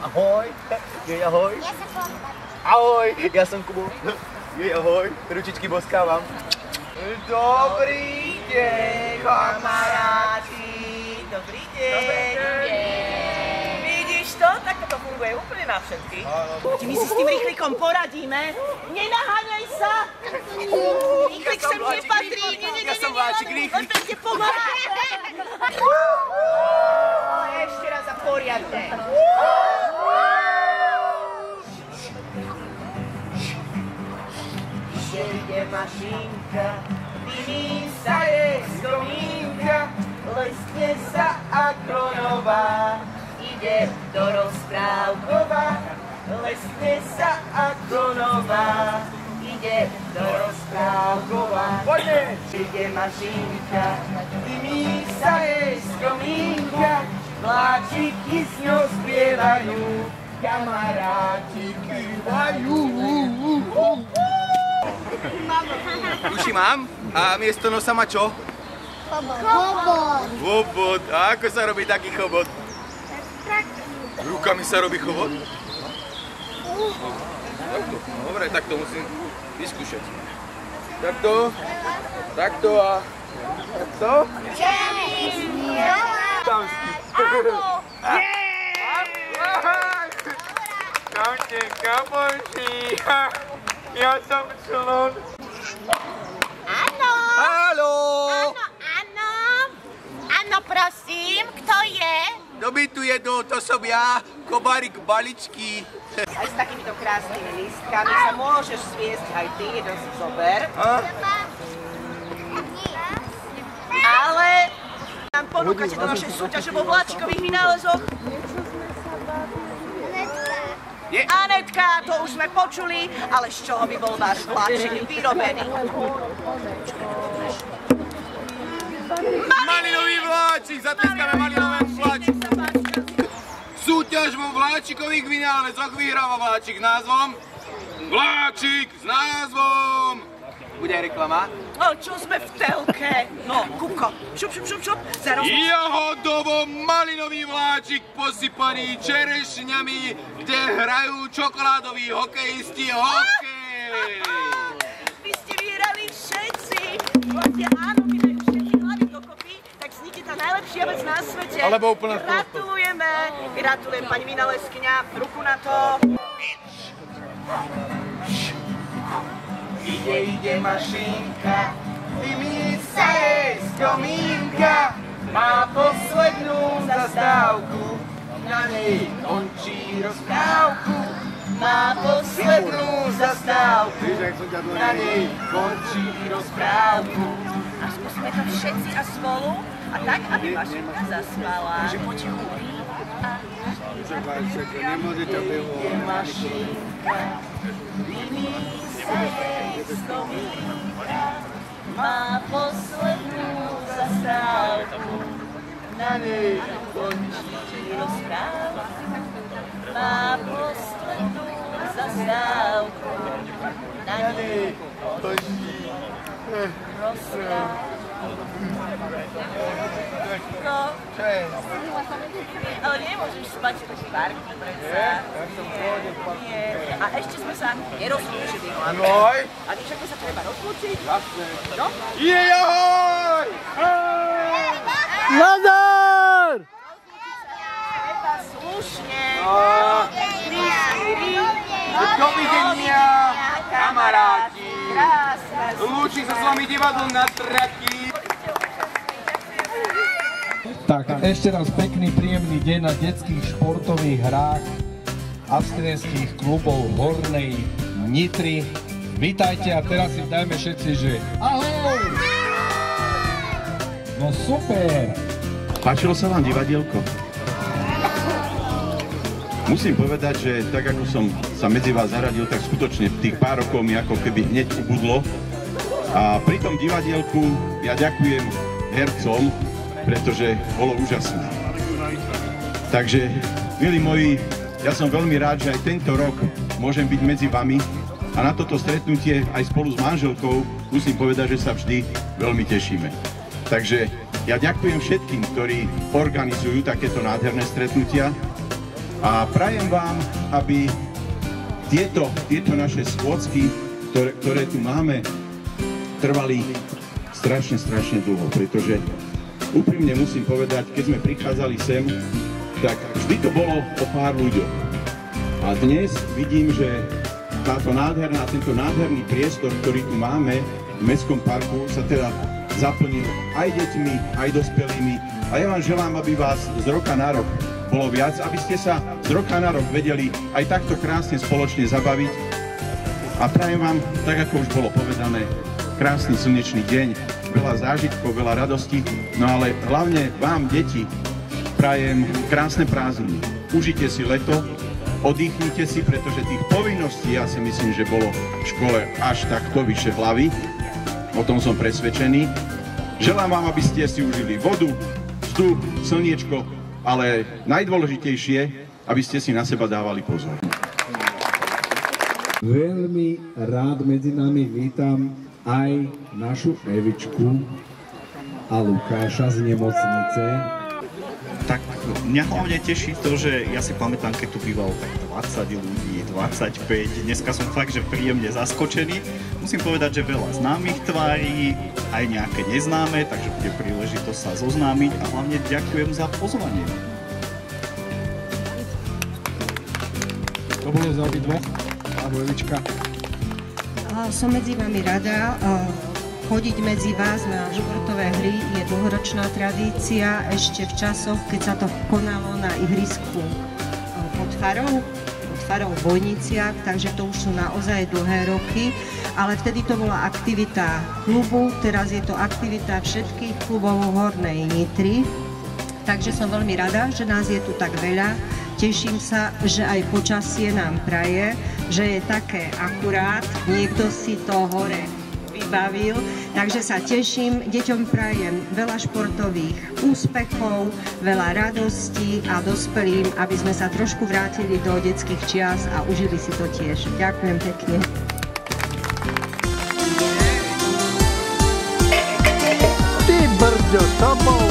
Ahoj. Jej, ahoj. Ja sa pohľadám. Ahoj, ja som Kubo. Jej, ahoj. Ručičky boskávam. Dobrý deň, kamaráti. Dobrý deň. Vidíš to? Takto to funguje úplne na všetkých. My si s tým rýchlikom poradíme. Nenaháňaj sa. Rýchlik sem nepatrí. Ja som vláčik, rýchlik. Poďte pomáhať. Ešte raz a poriadne. Ide mašinka, vyní sa je z komínka, lesne sa ako nová. Ide do rozprávková, lesne sa ako nová. Ide do rozprávková. Poďme! Ide mašinka, vyní sa je z komínka, vláčiky s ňou spievajú, kamaráti kývajú. Uši mám a miesto nosa má čo? Chobot. Chobot. A ako sa robí taký chobot? Rukami sa robí chobot? Takto. Dobre, tak to musím vyskúšať. Takto. Takto a takto. Tamský. Tamte kapoši. Ja som člon. Áno. Haló. Áno. Áno, prosím, kto je? Kto by tu jedol, to som ja, Kobárik Baličky. Aj s takýmito krásnymi lístkami sa môžeš sviesť aj ty, jeden si zober. Ale nám ponúkate do našej súťaže vo vláčikových vynálezoch. Anetka, to už sme počuli, ale z čoho by bol váš vláčik vyrobený? Malinový vláčik, zatleskáme malinovému vláčiku. Súťaž vo vláčikových vynálezoch vyhráva vláčik s názvom Vláčik s názvom. Bude aj reklama? No, čo sme v telke? No, kuko, šup. Jahodovo-malinový vláčik posypaný čerešňami, kde hrajú čokoládoví hokejisti hokej. Vy ste vyhrali všetci. Poďte, áno, my dajú všetky hlavy dokopy, tak vznikne tá najlepšia vec na svete. Alebo úplne v Gratulujeme. Gratulujem, pani vynálezkyňa. Ruku na to. Ide mašinka, vymí sa jej z komínka, má poslednú zastávku, na nej končí rozprávku. Má poslednú zastávku, na nej končí rozprávku. A skúsme to všetci a spolu, a tak, aby mašinka zaspala. Ide mašinka, vymí sa jej z komínka, má poslednú zastávku, na nej končí rozprávku. Má poslednú zastávku, na nej končí rozprávku. Čo je? Ale nemôžeš spať v taký parky, predsa. Nie. A ešte sme sa nerozlúčili. Ahoj. A víš, ako sa treba rozlúčiť? Jasné. No? Jej, ahoj! Nazar! Treba slušne. Dovidenia, kamaráti. Krásne. Lúči sa s vami divadlo na traky. Tak, ešte raz pekný, príjemný deň na detských športových hrách abstinenských klubov Hornej Nitry. Vítajte a teraz si dajme všetci, že ahoj! No super! Páčilo sa vám divadielko? Musím povedať, že tak ako som sa medzi vás zaradil, tak skutočne tých pár rokov mi ako keby hneď ubudlo. A pri tom divadielku ja ďakujem hercom, pretože bolo úžasné. Takže, milí moji, ja som veľmi rád, že aj tento rok môžem byť medzi vami a na toto stretnutie aj spolu s manželkou musím povedať, že sa vždy veľmi tešíme. Takže ja ďakujem všetkým, ktorí organizujú takéto nádherné stretnutia A prajem vám, aby tieto naše schôdzky, ktoré tu máme, trvali strašne dlho, pretože úprimne musím povedať, keď sme prichádzali sem, tak vždy to bolo o pár ľuďoch. A dnes vidím, že tento nádherný priestor, ktorý tu máme v Mestskom parku, sa teda zaplnil aj deťmi, aj dospelými. A ja vám želám, aby vás z roka na rok bolo viac, aby ste sa z roka na rok vedeli aj takto krásne spoločne zabaviť. A prajem vám, tak ako už bolo povedané, krásny slnečný deň, veľa zážitkov, veľa radosti, no ale hlavne vám, deti, prajem krásne prázdniny. Užite si leto, oddychnite si, pretože tých povinností, ja si myslím, že bolo v škole až takto vyše hlavy, o tom som presvedčený. Želám vám, aby ste si užili vodu, vzduch, slniečko, ale najdôležitejšie, aby ste si na seba dávali pozor. Veľmi rád medzi nami vítam aj našu Evičku a Lukáša z nemocnice. Tak mňa hlavne teší to, že ja si pamätám, keď tu bývalo tak 20 ľudí, 25. Dneska som fakt, že príjemne zaskočený. Musím povedať, že veľa známych tvári, aj nejaké neznáme, takže bude príležitosť sa zoznámiť a hlavne ďakujem za pozvanie. To bolo za obidvoch, alebo Evička. Som medzi vami rada. Chodiť medzi vás na športové hry je dlhoročná tradícia, ešte v časoch, keď sa to konalo na ihrisku pod farou v Bojniciach, takže to už sú naozaj dlhé roky, ale vtedy to bola aktivita klubu, teraz je to aktivita všetkých klubov Hornej Nitry, takže som veľmi rada, že nás je tu tak veľa. Teším sa, že aj počasie nám praje, že je také akurát, niekto si to hore vybavil, takže sa teším, deťom prajem veľa športových úspechov, veľa radostí a dospelým, aby sme sa trošku vrátili do detských čias a užili si to tiež. Ďakujem pekne. Ty brďo, to bolo!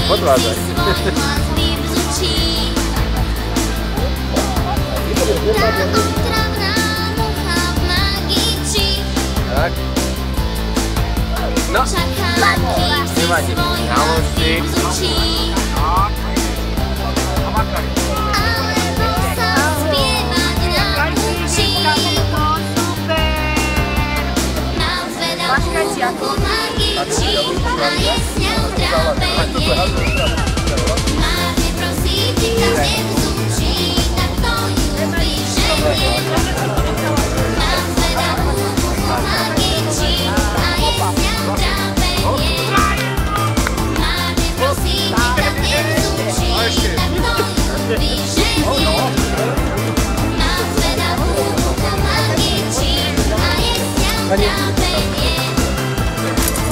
Podvádzaj. Tak. No. Nevadí. Nalož si. Marnie prosím, nikto nevzúči, tak to ju vyženiem. Mám zvedavú magiči a je s ňou trápenie. Marnie prosím, nikto nevzúči. vyženie. Mám zvedavú muchu magičí a jesťam trápenie.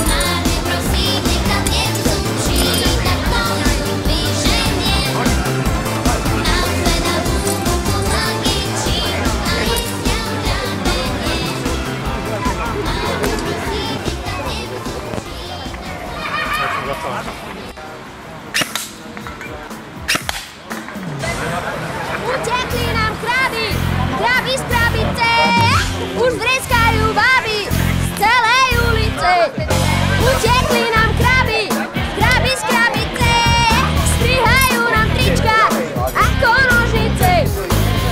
Márne prosím, nech tam nevzúčí, tak to ju vyženie. Mám zvedavú muchu magičí a jesťam trápenie. Márne prosím, nech tam nevzúčí. Utekli nám kraby z krabice, už vreskajú baby z celej ulice. Utekli nám kraby z krabice, strihajú nám trička ako nožnice.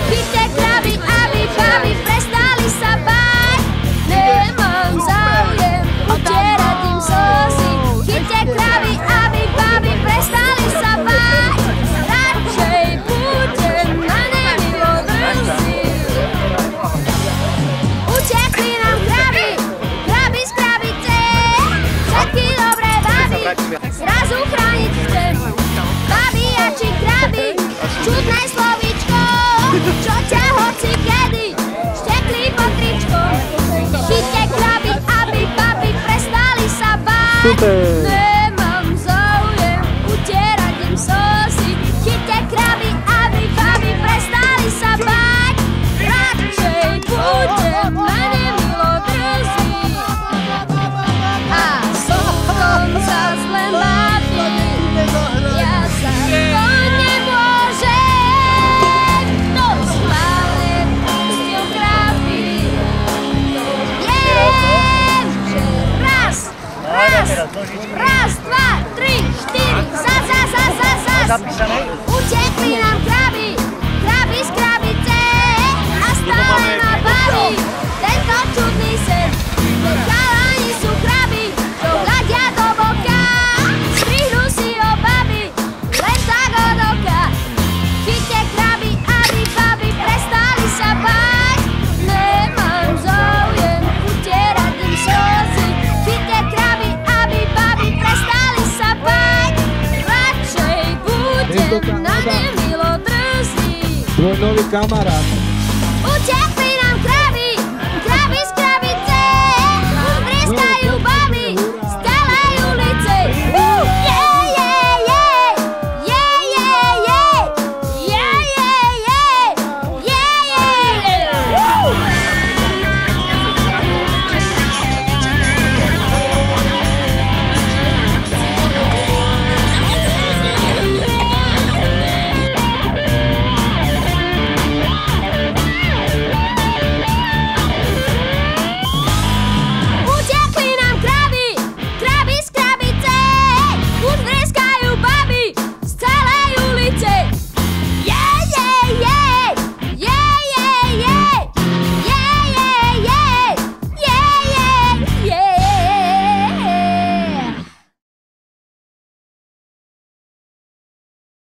Chyťte kraby, aby baby prestali sa báť, nemám záujem utierať im slzy. Chyťte kraby, aby baby prestali sa báť, radšej budem na nemilo drzí. Utekli nám kraby z krabice, všetky dobré baby zrazu chrániť chcem. Babiači kraby, čudné slovíčko, čo ťa hoci kedy štekli pod tričkom. Chyťte kraby, aby baby prestali sa báť, nemám záujem utierať im slzy. Chyťte kraby, aby baby prestali sa báť, radšej budem na nemilo drzí. A som sa zle baví, ja sa to nemôžem, to schválne s ňou trápi. Viem, že raz, dva, tri, štyri, zas. Utekli nám kraby z krabice a stále ma baví tento čudný sen. Chalani sú kraby, čo hľadia do boka, strihnú si o baby len tak od oka. Chyťte kraby, aby baby prestali sa báť, nemám záujem utierať im slzy. Chyťte kraby, aby baby prestali sa báť, radšej budem na nemilo drzí. Tvoj nový kamarát.